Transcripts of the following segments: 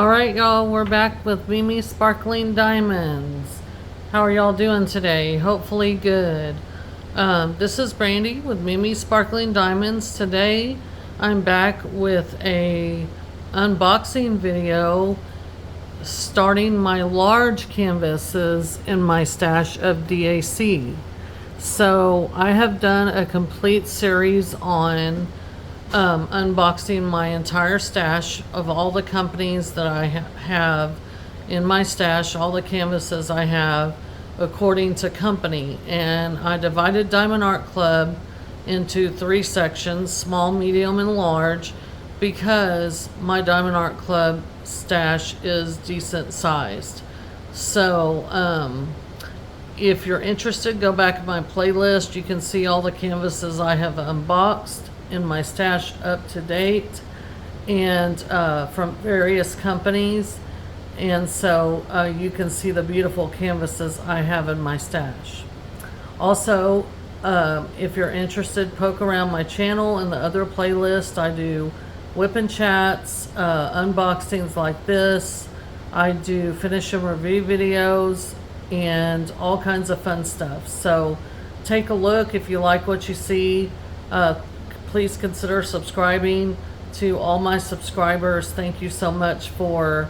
Alright, y'all, we're back with Mimi Sparkling Diamonds. How are y'all doing today? Hopefully good. This is Brandy with Mimi Sparkling Diamonds. Today I'm back with a unboxing video starting my large canvases in my stash of DAC. So I have done a complete series on unboxing my entire stash of all the companies that I have in my stash, all the canvases I have according to company. And I divided Diamond Art Club into 3 sections, small, medium, and large, because my Diamond Art Club stash is decent sized. So if you're interested, go back in my playlist. You can see all the canvases I have unboxed in my stash up to date, and from various companies. And so you can see the beautiful canvases I have in my stash. Also, if you're interested, poke around my channel and the other playlist. I do whipping chats, unboxings like this. I do finish and review videos and all kinds of fun stuff. So take a look. If you like what you see, please consider subscribing. To all my subscribers, thank you so much for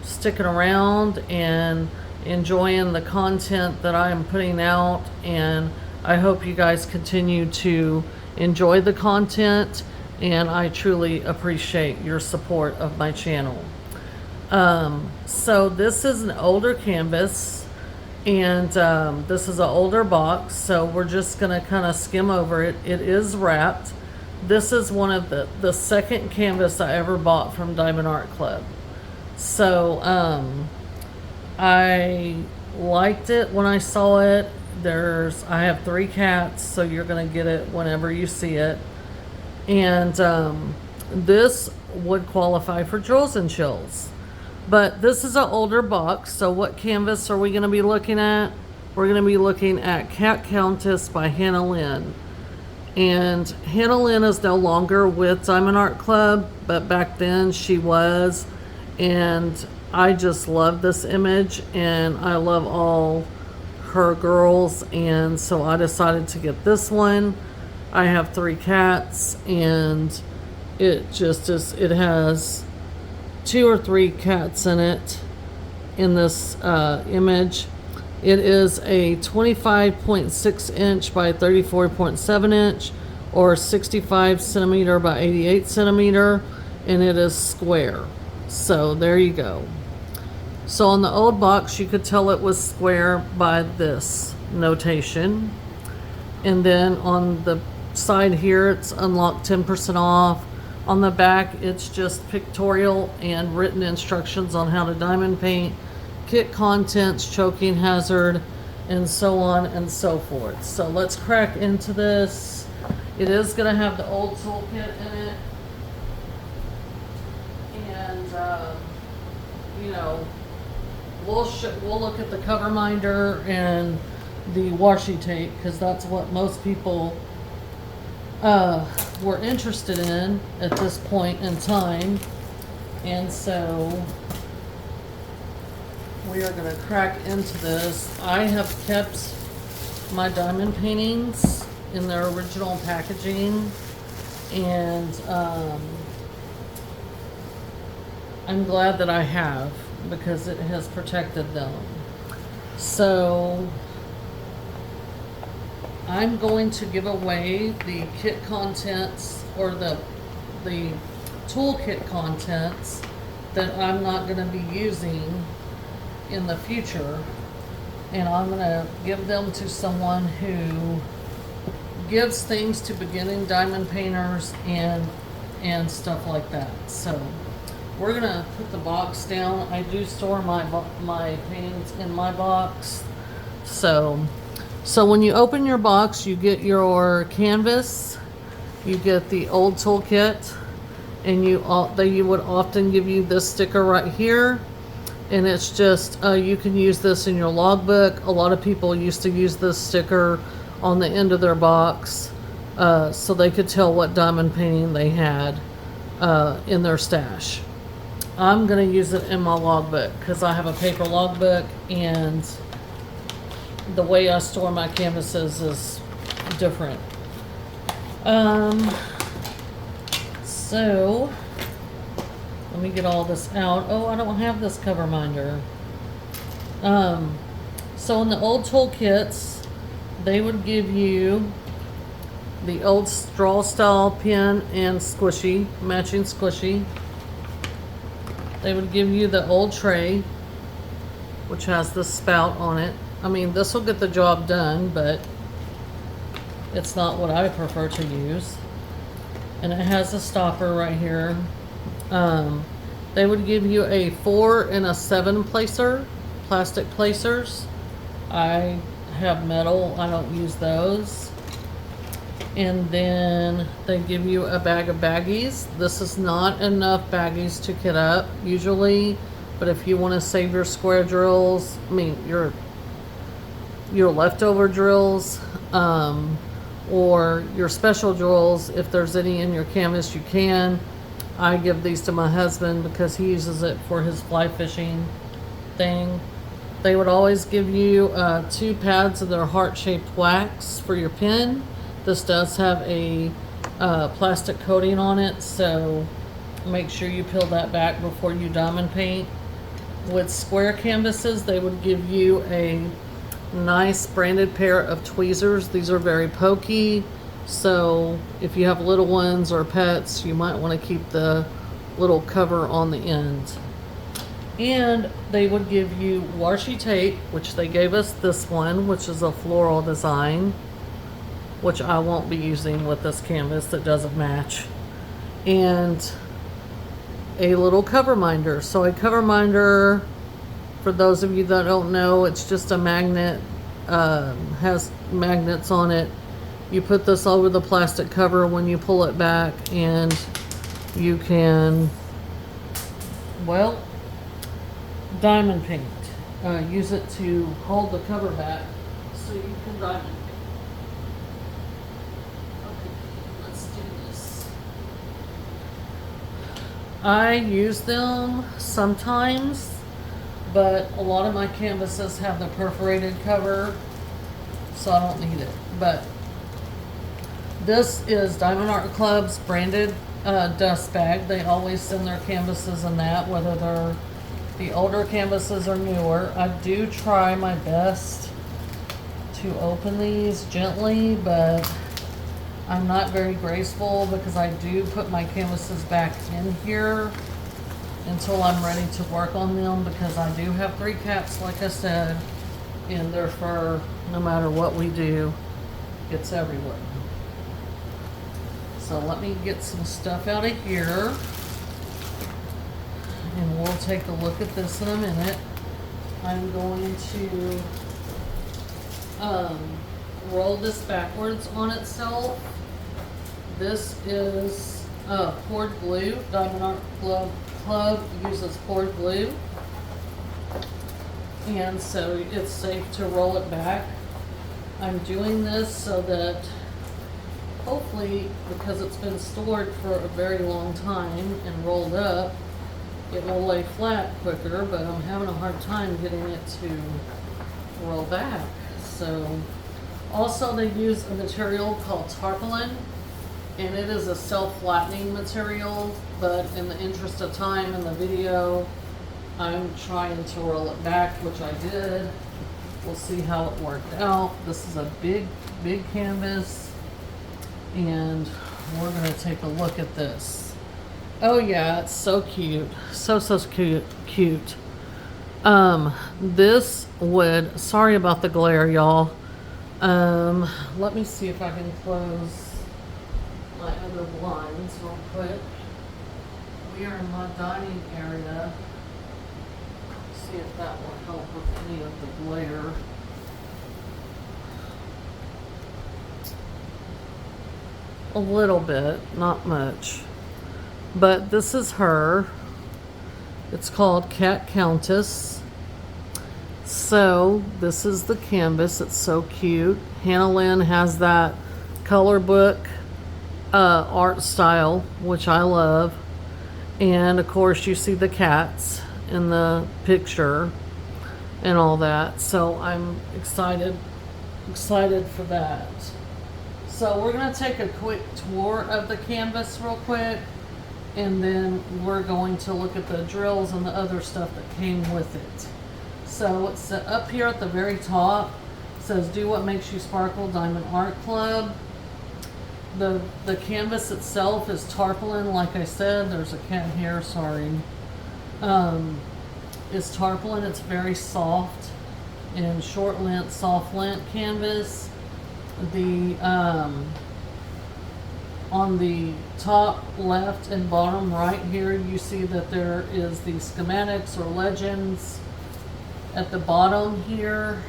sticking around and enjoying the content that I am putting out, and I hope you guys continue to enjoy the content, and I truly appreciate your support of my channel. So this is an older canvas, and this is an older box, so we're just gonna kind of skim over it. It is wrapped. This is one of the second canvas I ever bought from Diamond Art Club. So I liked it when I saw it. I have 3 cats, so you're gonna get it whenever you see it. And this would qualify for Jewels and Chills. But this is an older box, so what canvas are we going to be looking at? We're going to be looking at Cat Countess by Hannah Lynn. And Hannah Lynn is no longer with Diamond Art Club, but back then she was. And I just love this image, and I love all her girls, and so I decided to get this one. I have 3 cats, and it just is, it has 2 or 3 cats in it in this image. It is a 25.6 inch by 34.7 inch or 65 centimeter by 88 centimeter, and it is square. So there you go. So on the old box you could tell it was square by this notation, and then on the side here it's unlocked 10% off. On the back, it's just pictorial and written instructions on how to diamond paint, kit contents, choking hazard, and so on and so forth. So let's crack into this. It is going to have the old toolkit in it. And, you know, we'll look at the cover minder and the washi tape, because that's what most people were interested in at this point in time. And so we are going to crack into this. I have kept my diamond paintings in their original packaging, and I'm glad that I have, because it has protected them. So I'm going to give away the kit contents, or the toolkit contents that I'm not going to be using in the future, and I'm going to give them to someone who gives things to beginning diamond painters and stuff like that. So we're going to put the box down. I do store my paintings in my box. So when you open your box, you get your canvas, you get the old toolkit, and they would often give you this sticker right here, and it's just you can use this in your logbook. A lot of people used to use this sticker on the end of their box so they could tell what diamond painting they had in their stash. I'm going to use it in my logbook because I have a paper logbook, and the way I store my canvases is different. So let me get all this out. Oh, I don't have this cover minder. So in the old toolkits, they would give you the old straw style pen and squishy, matching squishy. They would give you the old tray, which has the spout on it. I mean, this will get the job done, but it's not what I prefer to use. And it has a stopper right here. They would give you a 4 and a 7 placer, plastic placers. I have metal, I don't use those. And then they give you a bag of baggies. This is not enough baggies to kit up usually, but if you want to save your square drills, I mean your leftover drills, or your special drills, if there's any in your canvas, you can. I give these to my husband because he uses it for his fly fishing thing. They would always give you 2 pads of their heart-shaped wax for your pen. This does have a plastic coating on it, so make sure you peel that back before you diamond paint. With square canvases, they would give you a nice branded pair of tweezers. These are very pokey, so if you have little ones or pets, you might want to keep the little cover on the end. And they would give you washi tape, which they gave us this one, which is a floral design, which I won't be using with this canvas that doesn't match, and a little cover minder. So a cover minder, for those of you that don't know, it's just a magnet, has magnets on it. You put this over the plastic cover when you pull it back, and you can, well, diamond paint. Use it to hold the cover back so you can diamond paint. I use them sometimes, but a lot of my canvases have the perforated cover, so I don't need it. But this is Diamond Art Club's branded dust bag. They always send their canvases in that, whether they're the older canvases or newer. I do try my best to open these gently, but I'm not very graceful because I do put my canvases back in here until I'm ready to work on them, because I do have 3 cats, like I said, and their fur, no matter what we do, it's everywhere. So let me get some stuff out of here, and we'll take a look at this in a minute. I'm going to roll this backwards on itself. This is poured glue. Diamond Art Club uses poured glue, and so it's safe to roll it back. I'm doing this so that hopefully, because it's been stored for a very long time and rolled up, it will lay flat quicker, but I'm having a hard time getting it to roll back. So also they use a material called tarpaulin, and it is a self-flattening material, but in the interest of time in the video, I'm trying to roll it back, which I did. We'll see how it worked out. This is a big canvas, and we're gonna take a look at this. Oh yeah, it's so cute. So cute. This would, sorry about the glare, y'all. Let me see if I can close my other blinds real quick. We are in my dining area. See if that will help with any of the glare. A little bit, not much. But this is her. It's called Cat Countess. So this is the canvas. It's so cute. Hannah Lynn has that color book art style, which I love. And of course, you see the cats in the picture and all that. So I'm excited for that. So we're going to take a quick tour of the canvas real quick, and then we're going to look at the drills and the other stuff that came with it. So it's up here at the very top. It says, "Do what makes you sparkle, Diamond Art Club." The canvas itself is tarpaulin, like I said. There's a cat here, sorry. It's tarpaulin. It's very soft and short lint, soft lint canvas. The on the top left and bottom right here, you see that there is the schematics or legends. At the bottom here,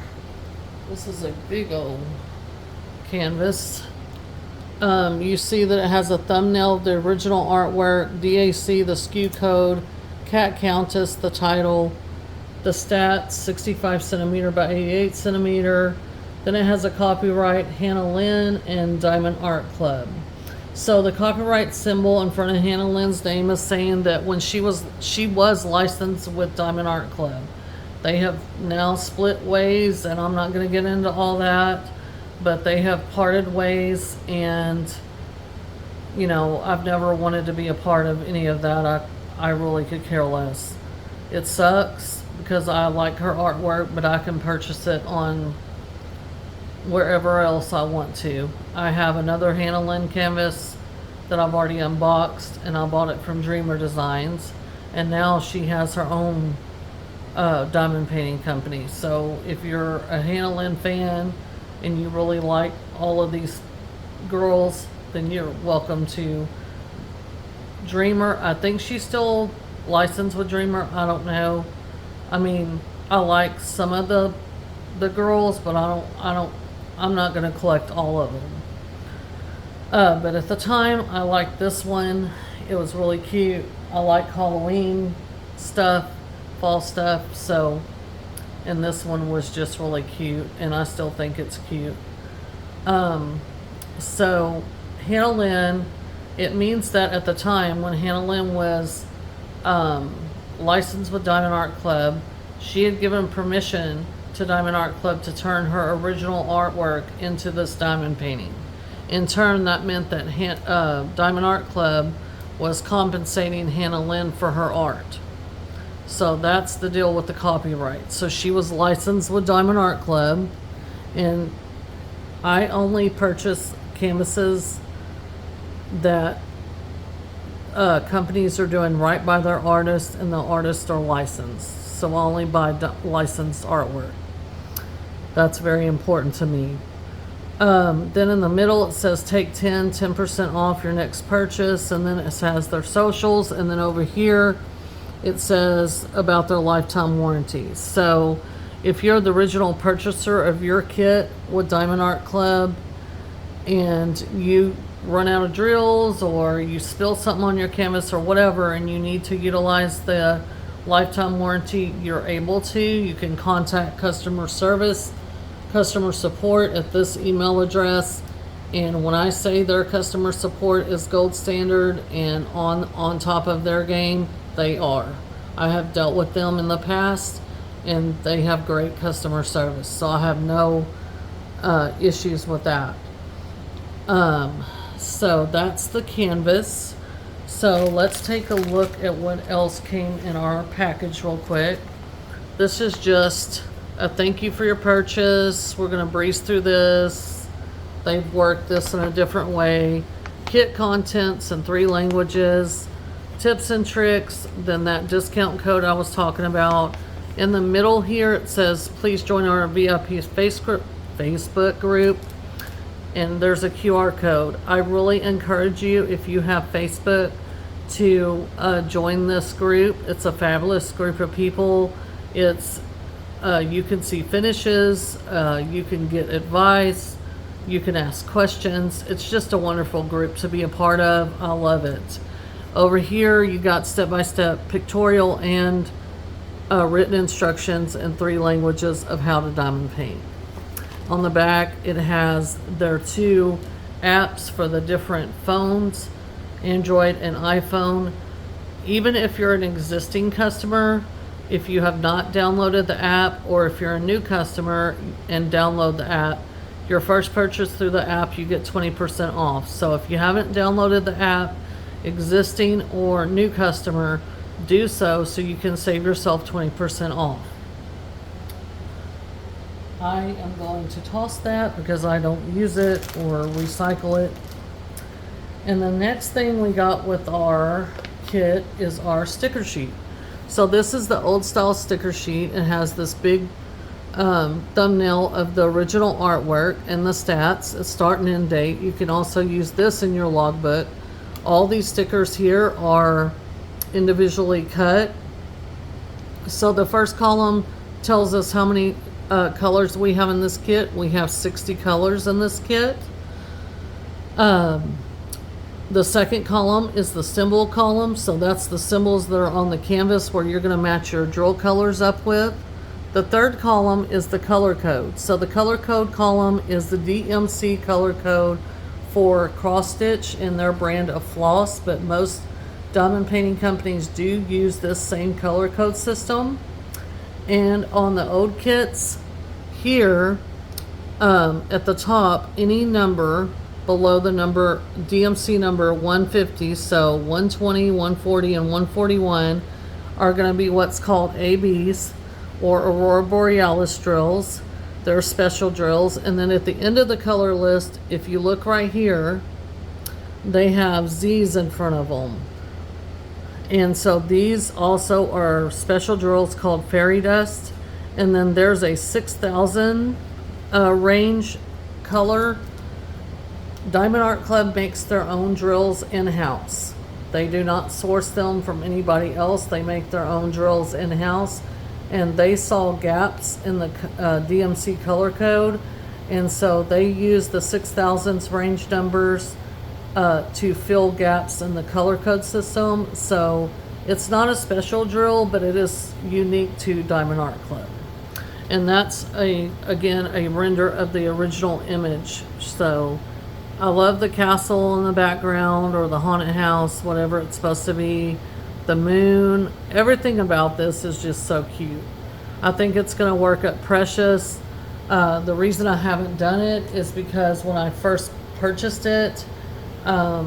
this is a big old canvas. You see that it has a thumbnail of the original artwork, DAC, the SKU code, Cat Countess, the title, the stats, 65 centimeter by 88 centimeter. Then it has a copyright, Hannah Lynn and Diamond Art Club. So the copyright symbol in front of Hannah Lynn's name is saying that when she was licensed with Diamond Art Club. They have now split ways, and I'm not going to get into all that, but they have parted ways, and you know, I've never wanted to be a part of any of that. I really could care less. It sucks because I like her artwork, but I can purchase it on wherever else I want to. I have another Hannah Lynn canvas that I've already unboxed, and I bought it from Dreamer Designs, and now she has her own diamond painting company. So if you're a Hannah Lynn fan and you really like all of these girls, then you're welcome to Dreamer. I think she's still licensed with Dreamer. I don't know. I mean, I like some of the girls, but I'm not going to collect all of them. But at the time, I liked this one. It was really cute. I like Halloween stuff, fall stuff, so, and this one was just really cute, and I still think it's cute. So Hannah Lynn, it means that at the time when Hannah Lynn was licensed with Diamond Art Club, she had given permission to Diamond Art Club to turn her original artwork into this diamond painting. In turn, that meant that Diamond Art Club was compensating Hannah Lynn for her art. So that's the deal with the copyright. So she was licensed with Diamond Art Club, and I only purchase canvases that companies are doing right by their artists, and the artists are licensed. So I only buy licensed artwork. That's very important to me. Then in the middle it says take 10% off your next purchase, and then it has their socials, and then over here it says about their lifetime warranties. So if you're the original purchaser of your kit with Diamond Art Club and you run out of drills or you spill something on your canvas or whatever and you need to utilize the lifetime warranty, you're able to. You can contact customer support at this email address. And when I say their customer support is gold standard and on top of their game, they are. I have dealt with them in the past, and they have great customer service, so I have no issues with that. So that's the canvas. So let's take a look at what else came in our package real quick. This is just a thank you for your purchase. We're going to breeze through this. They've worked this in a different way. Kit contents in 3 languages. Tips and tricks, then that discount code I was talking about. In the middle here it says please join our VIP Facebook group, and there's a QR code. I really encourage you, if you have Facebook, to join this group. It's a fabulous group of people. It's you can see finishes, you can get advice, you can ask questions. It's just a wonderful group to be a part of. I love it. Over here you got step-by-step pictorial and written instructions in 3 languages of how to diamond paint. On the back it has their 2 apps for the different phones, Android and iPhone, even if you're an existing customer, if you have not downloaded the app, or if you're a new customer and download the app, your first purchase through the app, you get 20% off. So if you haven't downloaded the app, existing or new customer, do so you can save yourself 20% off. I am going to toss that because I don't use it or recycle it. And the next thing we got with our kit is our sticker sheet. So this is the old style sticker sheet. It has this big thumbnail of the original artwork and the stats, a start and end date. You can also use this in your logbook. All these stickers here are individually cut. So the first column tells us how many colors we have in this kit. We have 60 colors in this kit. The second column is the symbol column. So that's the symbols that are on the canvas where you're going to match your drill colors up with. The third column is the color code. So the color code column is the DMC color code for cross stitch in their brand of floss, but most diamond painting companies do use this same color code system. And on the old kits here, at the top, any number below the number DMC number 150, so 120, 140, and 141 are going to be what's called ABs, or Aurora Borealis drills. They're special drills. And then at the end of the color list, if you look right here, they have Z's in front of them. And so these also are special drills called fairy dust. And then there's a 6,000 range color. Diamond Art Club makes their own drills in-house. They do not source them from anybody else. They make their own drills in-house. And they saw gaps in the DMC color code. And so they use the 6,000s range numbers to fill gaps in the color code system. So it's not a special drill, but it is unique to Diamond Art Club. And that's again a render of the original image. So I love the castle in the background, or the haunted house, whatever it's supposed to be. The moon, everything about this is just so cute. I think it's going to work up precious. The reason I haven't done it is because when I first purchased it, I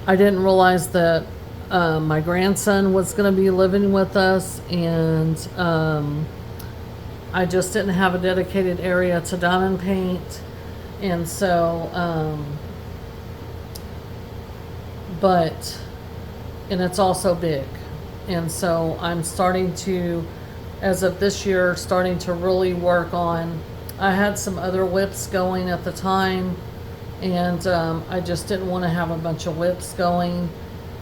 didn't realize that my grandson was going to be living with us, and I just didn't have a dedicated area to diamond paint. And so, and it's also big. And so I'm starting to, as of this year, starting to really work on, I had some other whips going at the time, and I just didn't want to have a bunch of whips going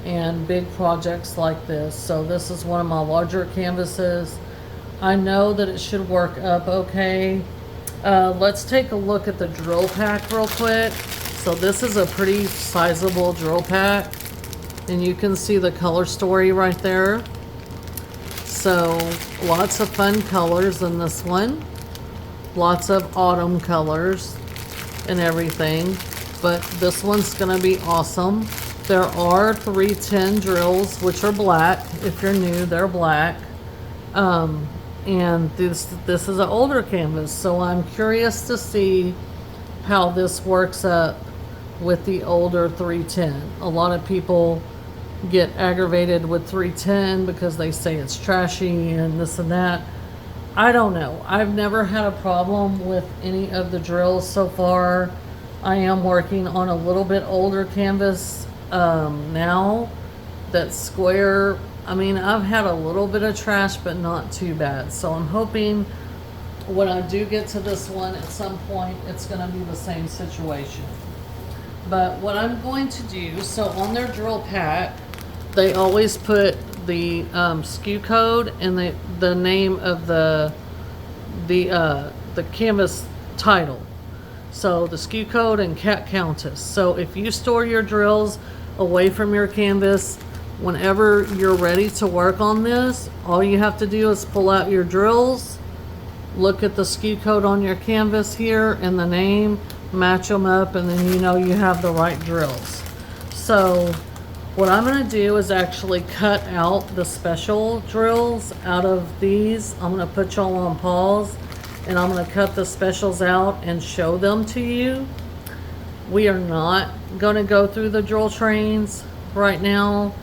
and big projects like this. So this is one of my larger canvases. I know that it should work up okay. Let's take a look at the drill pack real quick. So this is a pretty sizable drill pack, and you can see the color story right there. So lots of fun colors in this one, lots of autumn colors and everything, but this one's gonna be awesome. There are 310 drills, which are black. If you're new, they're black. And this is an older canvas, so I'm curious to see how this works up with the older 310. A lot of people get aggravated with 310 because they say it's trashy and this and that. I don't know. I've never had a problem with any of the drills so far. I am working on a little bit older canvas now that's square. I mean, I've had a little bit of trash, but not too bad. So I'm hoping when I do get to this one at some point, it's going to be the same situation. But what I'm going to do, so on their drill pack, they always put the SKU code and the name of the canvas title. So the SKU code and cat countess. So if you store your drills away from your canvas, whenever you're ready to work on this, all you have to do is pull out your drills, look at the SKU code on your canvas here and the name, match them up, and then you know you have the right drills. So What I'm going to do is actually cut out the special drills out of these. I'm going to put y'all on pause and I'm going to cut the specials out and show them to you. We are not going to go through the drill trains right now.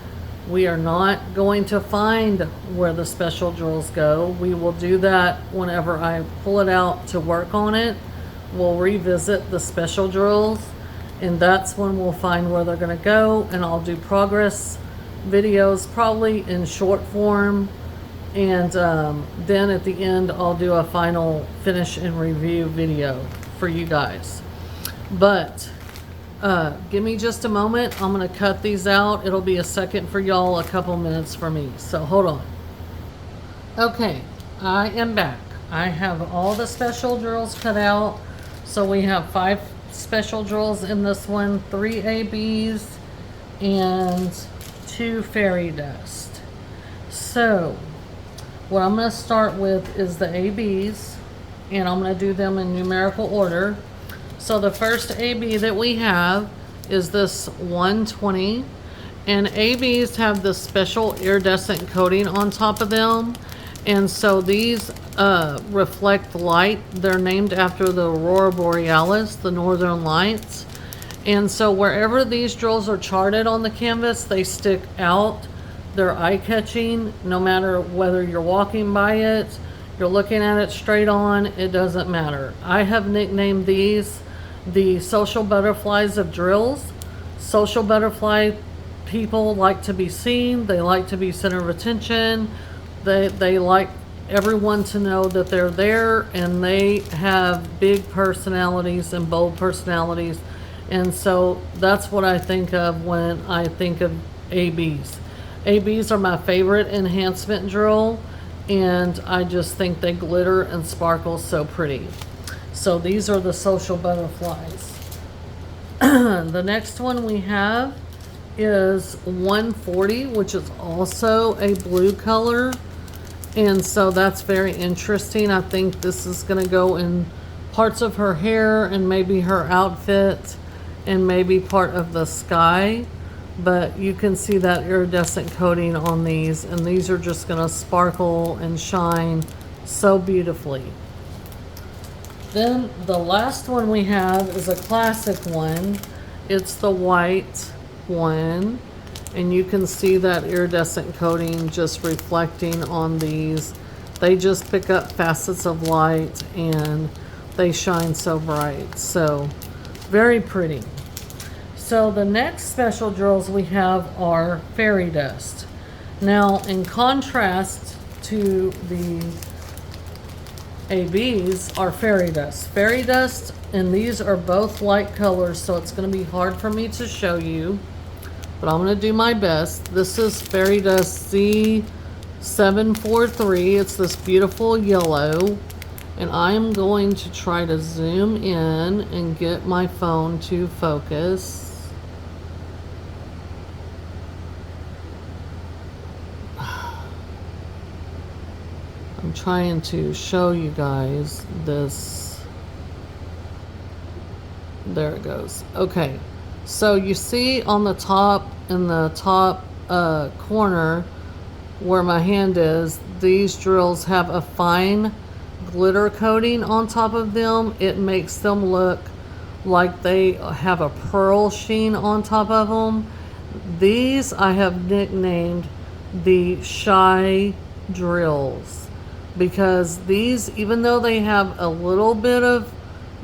We are not going to find where the special drills go. We will do that whenever I pull it out to work on it. We'll revisit the special drills, and that's when we'll find where they're going to go, and I'll do progress videos probably in short form, and then at the end I'll do a final finish and review video for you guys. But give me just a moment. I'm going to cut these out. It'll be a second for y'all, a couple minutes for me, so hold on. Okay, I am back. I have all the special drills cut out. So we have 5 special drills in this one, 3 ABs and 2 fairy dust. So what I'm going to start with is the ABs, and I'm going to do them in numerical order. So the first AB that we have is this 120, and ABs have this special iridescent coating on top of them, and so these reflect light. They're named after the Aurora Borealis, the northern lights, and so wherever these drills are charted on the canvas, they stick out. They're eye-catching no matter whether you're walking by it, you're looking at it straight on, it doesn't matter. I have nicknamed these the social butterflies of drills. Social butterfly people like to be seen, they like to be center of attention, they like everyone to know that they're there, and they have big personalities and bold personalities, and so that's what I think of when I think of ABs. ABs are my favorite enhancement drill, and I just think they glitter and sparkle so pretty. So these are the social butterflies. The next one we have is 140, which is also a blue color, and so that's very interesting. I think this is going to go in parts of her hair and maybe her outfit and maybe part of the sky, but you can see that iridescent coating on these, and these are just going to sparkle and shine so beautifully. Then the last one we have is a classic one. It's the white one, and you can see that iridescent coating just reflecting on these. They just pick up facets of light and they shine so bright. So very pretty. So the next special drills we have are fairy dust. Now, in contrast to the ABs are fairy dust. Fairy dust, and these are both light colors, so it's going to be hard for me to show you, but I'm going to do my best. This is fairy dust C743. It's this beautiful yellow, and I'm going to try to zoom in and get my phone to focus. I'm trying to show you guys this. There it goes. Okay, so you see on the top, in the top corner where my hand is, these drills have a fine glitter coating on top of them. It makes them look like they have a pearl sheen on top of them. These I have nicknamed the shy drills, because these, even though they have a little bit of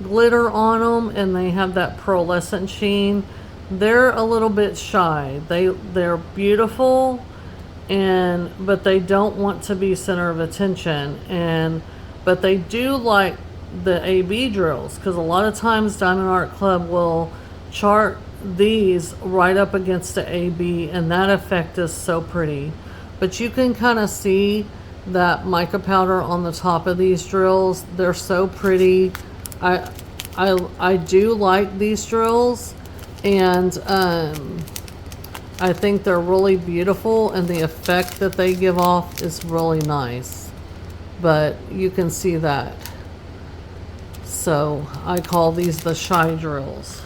glitter on them and they have that pearlescent sheen, they're a little bit shy. They're beautiful, but they don't want to be center of attention, but they do like the AB drills, because a lot of times Diamond Art Club will chart these right up against the AB, and that effect is so pretty. But you can kind of see that mica powder on the top of these drills. They're so pretty. I do like these drills, and I think they're really beautiful, and the effect that they give off is really nice. But you can see that. So I call these the shy drills.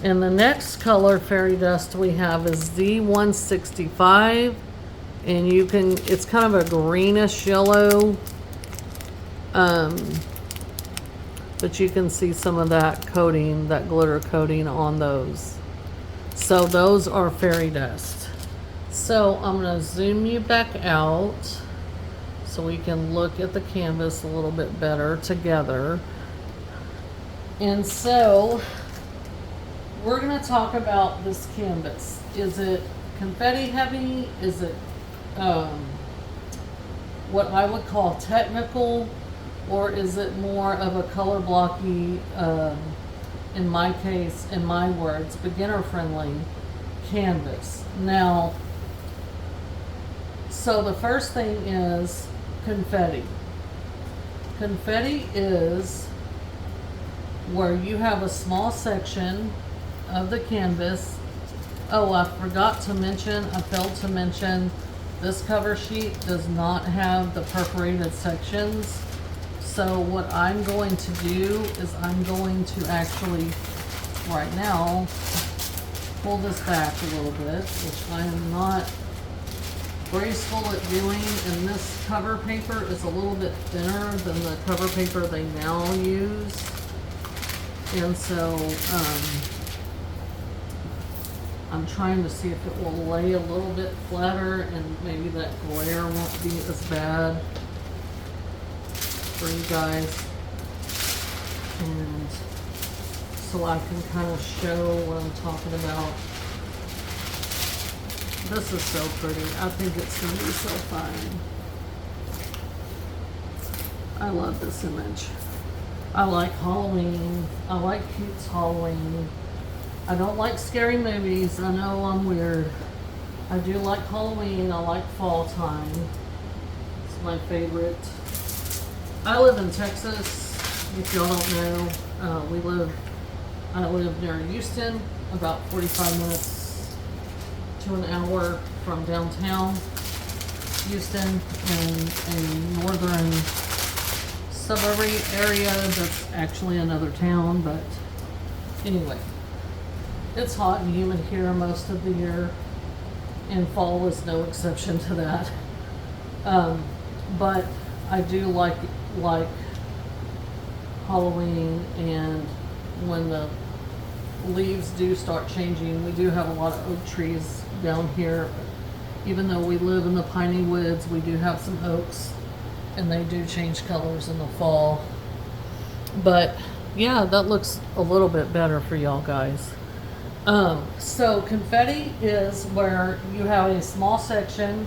And the next color fairy dust we have is D165. And you can, it's kind of a greenish yellow. But you can see some of that coating, that glitter coating on those. So those are fairy dust. So I'm going to zoom you back out so we can look at the canvas a little bit better together. And so we're going to talk about this canvas. Is it confetti heavy? Is it what I would call technical? Or is it more of a color blocky, in my case, in my words, beginner friendly canvas? Now, so the first thing is confetti. Confetti is where you have a small section of the canvas. Oh, I forgot to mention, I failed to mention, this cover sheet does not have the perforated sections. So what I'm going to do is I'm going to actually, right now, pull this back a little bit, which I am not graceful at doing, and this cover paper is a little bit thinner than the cover paper they now use. And so, I'm trying to see if it will lay a little bit flatter and maybe that glare won't be as bad for you guys, and so I can kind of show what I'm talking about. This is so pretty. I think it's going to be so fun. I love this image. I like Halloween. I like Cute's Halloween. I don't like scary movies. I know I'm weird. I do like Halloween. I like fall time. It's my favorite. I live in Texas, if y'all don't know. I live near Houston, about 45 minutes to an hour from downtown Houston, in a northern suburban area that's actually another town. But anyway, it's hot and humid here most of the year, and fall is no exception to that. But I do like Halloween, and when the leaves do start changing, we do have a lot of oak trees down here. Even though we live in the piney woods, we do have some oaks, and they do change colors in the fall. But yeah, that looks a little bit better for y'all guys. So confetti is where you have a small section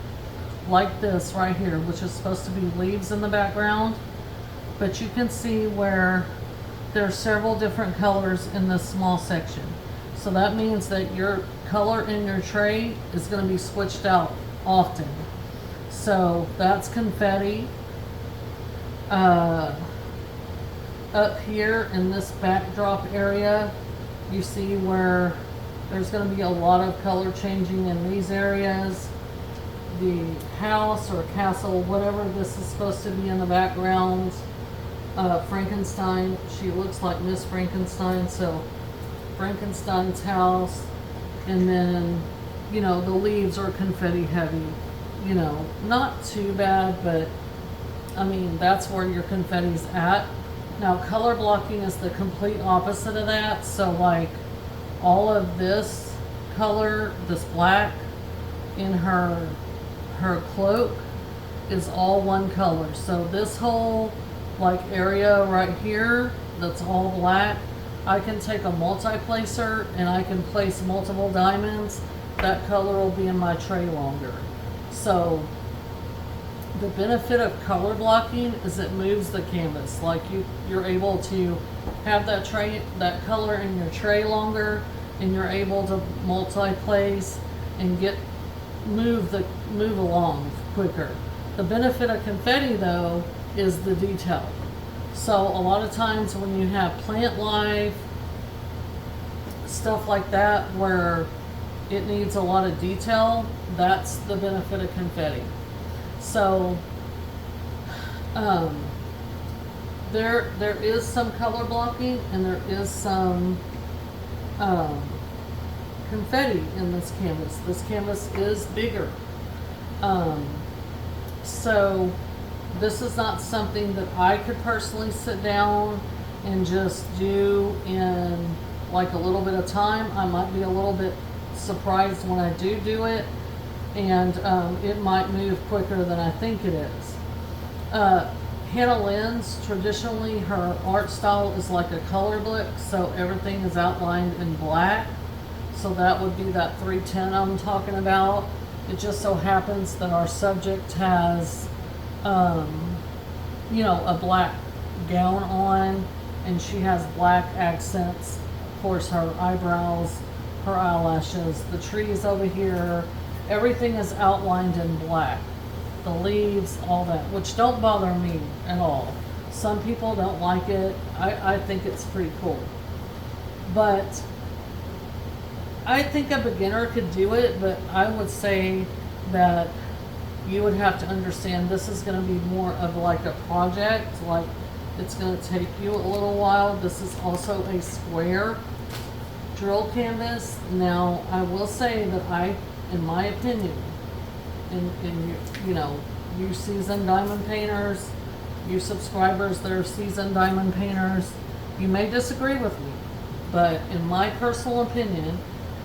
like this right here, which is supposed to be leaves in the background, but you can see where there's several different colors in this small section. So that means that your color in your tray is going to be switched out often. So that's confetti. Up here in this backdrop area, you see where there's going to be a lot of color changing in these areas. The house or castle, whatever this is supposed to be in the background. Frankenstein, she looks like Miss Frankenstein, so Frankenstein's house. And then, you know, the leaves are confetti heavy. You know, not too bad, but I mean, that's where your confetti's at. Now, color blocking is the complete opposite of that. So like all of this color, this black in her cloak is all one color. So this whole like area right here that's all black, I can take a multi-placer and I can place multiple diamonds. That color will be in my tray longer. So the benefit of color blocking is it moves the canvas. Like you're able to have that color in your tray longer, and you're able to multi-place and move along quicker. The benefit of confetti though is the detail. So a lot of times when you have plant life, stuff like that where it needs a lot of detail, that's the benefit of confetti. So there is some color blocking, and there is some um, confetti in this canvas. This canvas is bigger. Um, so this is not something that I could personally sit down and just do in like a little bit of time. I might be a little bit surprised when I do it, and it might move quicker than I think it is. Hannah Lynn's, traditionally her art style is like a color book, so everything is outlined in black. So that would be that 310 I'm talking about. It just so happens that our subject has, you know, a black gown on, and she has black accents. Of course, her eyebrows, her eyelashes, the trees over here, everything is outlined in black. The leaves, all that, which don't bother me at all. Some people don't like it. I think it's pretty cool. But I think a beginner could do it, but I would say that you would have to understand this is going to be more of like a project, like it's going to take you a little while. This is also a square drill canvas. Now, I will say that in my opinion, you know, you seasoned diamond painters, you subscribers that are seasoned diamond painters, you may disagree with me, but in my personal opinion,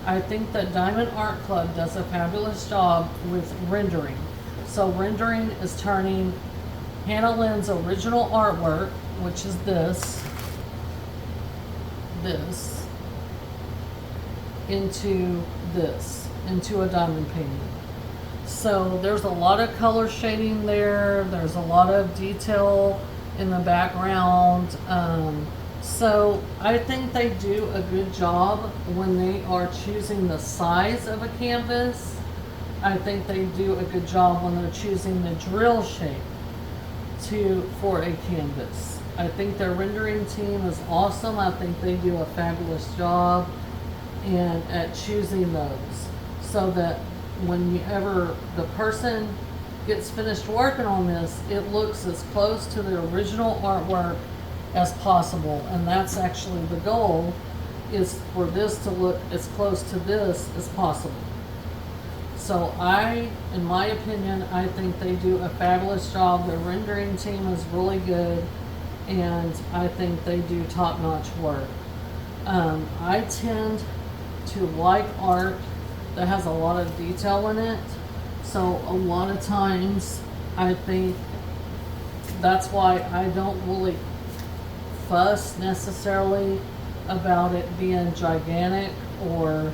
I think that Diamond Art Club does a fabulous job with rendering. So rendering is turning Hannah Lynn's original artwork, which is this, into a diamond painting. So there's a lot of color shading there. There's a lot of detail in the background. So I think they do a good job when they are choosing the size of a canvas. I think they do a good job when they're choosing the drill shape for a canvas. I think their rendering team is awesome. I think they do a fabulous job at choosing those, so that whenever the person gets finished working on this, it looks as close to the original artwork as possible. And that's actually the goal, is for this to look as close to this as possible. So in my opinion, I think they do a fabulous job. Their rendering team is really good, and I think they do top-notch work. I tend to like art that has a lot of detail in it. So a lot of times I think that's why I don't really fuss necessarily about it being gigantic or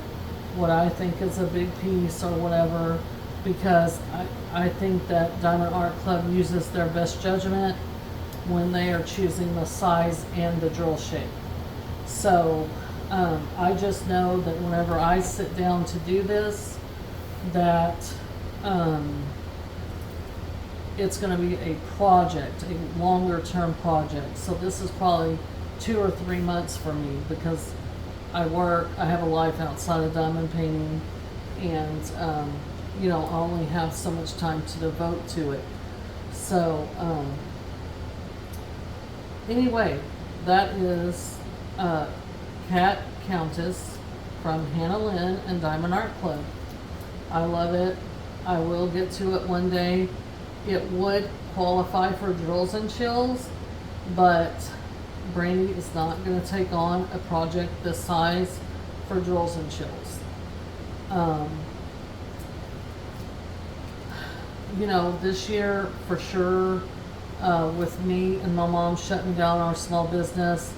what I think is a big piece or whatever, because I think that Diamond Art Club uses their best judgment when they are choosing the size and the drill shape. So I just know that whenever I sit down to do this, that it's going to be a project, a longer term project. So this is probably 2 or 3 months for me, because I have a life outside of diamond painting, and you know, I only have so much time to devote to it. So anyway, that is Cat Countess from Hannah Lynn and Diamond Art Club. I love it. I will get to it one day. It would qualify for drills and chills, but Brandy is not going to take on a project this size for drills and chills. You know, this year for sure, with me and my mom shutting down our small business,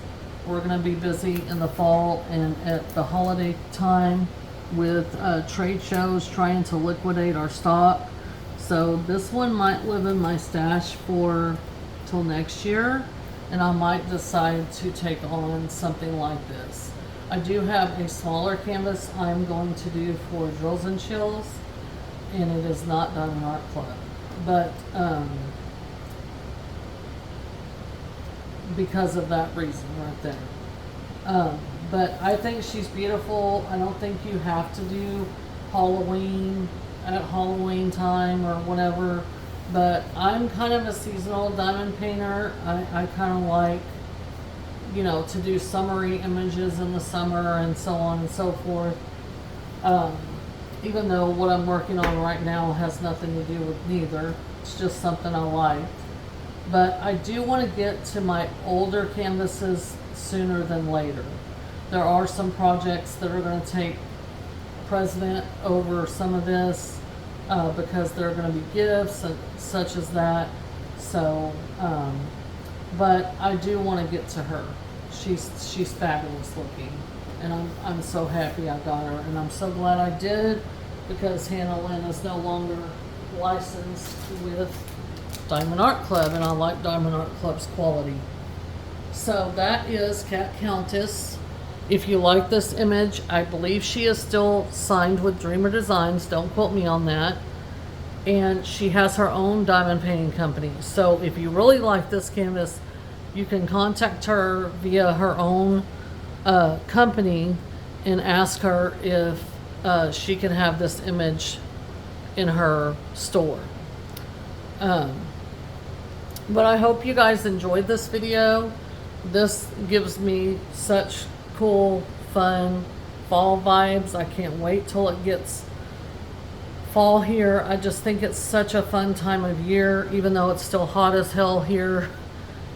we're going to be busy in the fall and at the holiday time with trade shows, trying to liquidate our stock. So this one might live in my stash till next year, and I might decide to take on something like this. I do have a smaller canvas I'm going to do for drills and chills, and it is not Diamond Art Club, but because of that reason right there. But I think she's beautiful. I don't think you have to do Halloween at Halloween time or whatever, but I'm kind of a seasonal diamond painter. I kind of like you know, to do summary images in the summer and so on and so forth. Even though what I'm working on right now has nothing to do with neither. It's just something I like. But I do want to get to my older canvases sooner than later. There are some projects that are going to take precedent over some of this because there are going to be gifts and such as that. So, but I do want to get to her. She's fabulous looking, and I'm so happy I got her, and I'm so glad I did, because Hannah Lynn is no longer licensed with Diamond Art Club, and I like Diamond Art Club's quality. So that is Cat Countess. If you like this image, I believe she is still signed with Dreamer Designs. Don't quote me on that. And she has her own diamond painting company. So if you really like this canvas, you can contact her via her own company and ask her if she can have this image in her store. But I hope you guys enjoyed this video. This gives me such cool, fun fall vibes. I can't wait till it gets fall here. I just think it's such a fun time of year, even though it's still hot as hell here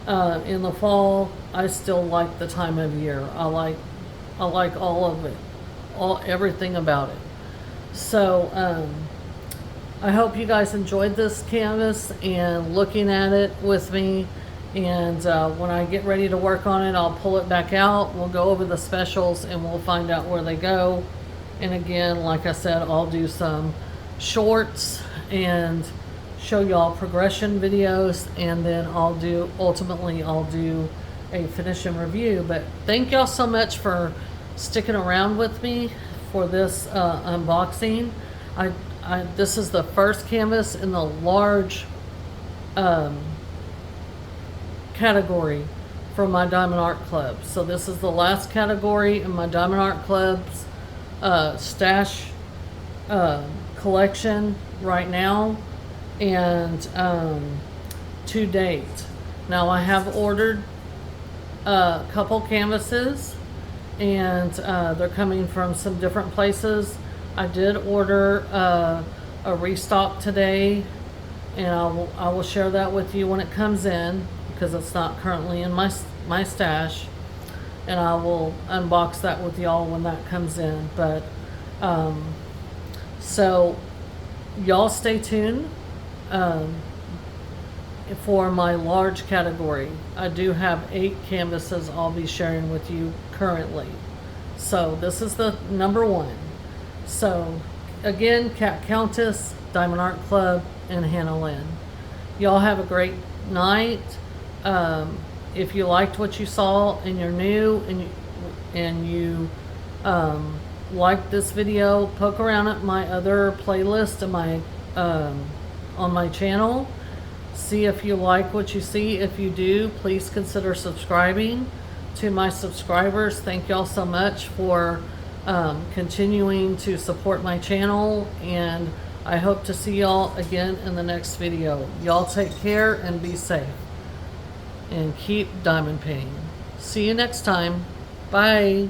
in the fall. I still like the time of year. I like all of it, everything about it. So I hope you guys enjoyed this canvas and looking at it with me. And when I get ready to work on it, I'll pull it back out. We'll go over the specials and we'll find out where they go. And again, like I said, I'll do some shorts and show y'all progression videos, and then ultimately I'll do a finish and review. But thank y'all so much for sticking around with me for this unboxing. This is the first canvas in the large category for my Diamond Art Club. So this is the last category in my Diamond Art Club's stash collection right now, and to date. Now I have ordered a couple canvases, and they're coming from some different places. I did order a restock today, and I will share that with you when it comes in, because it's not currently in my stash, and I will unbox that with y'all when that comes in. But so y'all stay tuned for my large category. I do have 8 canvases I'll be sharing with you currently. So this is the number 1. So again, Cat Countess, Diamond Art Club, and Hannah Lynn. Y'all have a great night. If you liked what you saw and you're new and you liked this video, poke around at my other playlist in my on my channel. See if you like what you see. If you do, please consider subscribing. To my subscribers, thank y'all so much for continuing to support my channel, and I hope to see y'all again in the next video. Y'all take care and be safe, and keep diamond painting. See you next time. Bye.